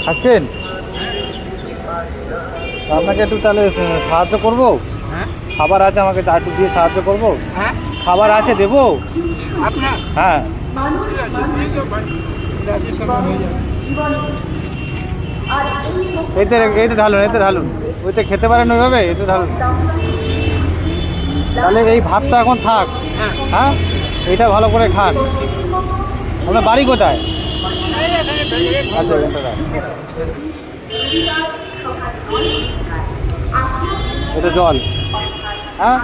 খাচ্ছেন? আপনাকে একটু তাহলে সাহায্য করব? হ্যাঁ খাবার আছে, আমাকে একটু দিয়ে সাহায্য করব? হ্যাঁ খাবার আছে, দেবো? আপনার হ্যাঁ। এইতে এইতে ঢালুন, এতে ঢালুন। ওইতে খেতে পারেন ওইভাবে, এতে ঢালুন। তাহলে এই ভাতটা এখন থাক। হ্যাঁ, এটা ভালো করে খান। আপনার বাড়ি কোথায়? আচ্ছা, এটা জল। হ্যাঁ,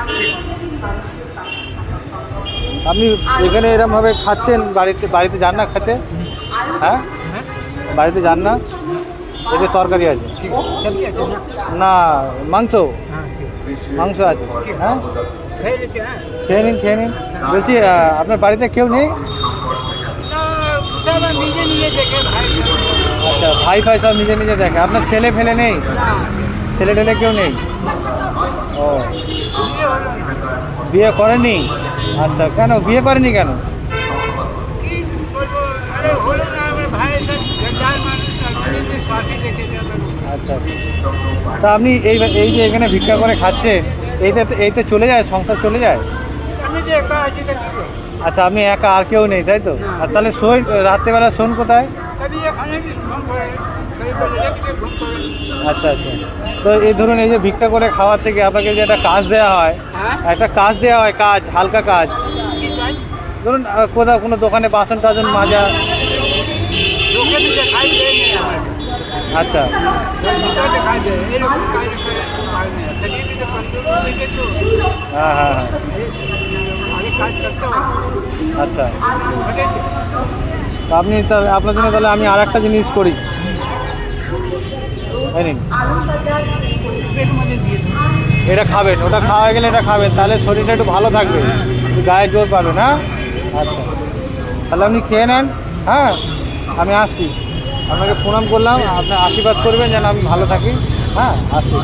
আপনি এখানে এরমভাবে খাচ্ছেন, বাড়িতে যান না খেতে? হ্যাঁ, বাড়িতে যান না? এতে তরকারি আছে না? মাংস, মাংস আছে। হ্যাঁ, খেয়ে নিন, খেয়ে নিন। বলছি আপনার বাড়িতে কেউ নেই? আচ্ছা, ভাই ফাই সব নিজে নিজে দেখে। আপনার ছেলে ফেলে নেই? ছেলে টেলে কেউ নেই? ও, বিয়ে করেনি? আচ্ছা, কেন বিয়ে করেনি কেন? আচ্ছা, তা আপনি এই যে এখানে ভিক্ষা করে খাচ্ছেন, এইতে চলে যায়, সংসার চলে যায়? আচ্ছা, আপনি একা, আর কেউ নেই, তাই তো? আর তাহলে রাত্রেবেলা শোন কোথায়? আচ্ছা আচ্ছা, তো এই ধরুন, এই যে ভিক্ষা করে খাওয়ার থেকে আপনাকে যে একটা কাজ দেওয়া হয়, একটা কাজ দেওয়া হয়, কাজ, হালকা কাজ, ধরুন কোথাও কোনো দোকানে বাসন টাসন মাজা। আচ্ছা, হ্যাঁ হ্যাঁ হ্যাঁ, আচ্ছা। আপনি আপনার জন্য তাহলে আমি আর একটা জিনিস করি, নিন। এটা খাবেন, ওটা খাওয়া গেলে এটা খাবেন, তাহলে শরীরটা একটু ভালো থাকবে, একটু গায়ে জোর পাবেন। হ্যাঁ, আচ্ছা, তাহলে আপনি খেয়ে নেন। হ্যাঁ, আমি আসছি, আপনাকে প্রণাম করলাম, আপনার আশীর্বাদ করবেন যেন আমি ভালো থাকি। হ্যাঁ, আসি।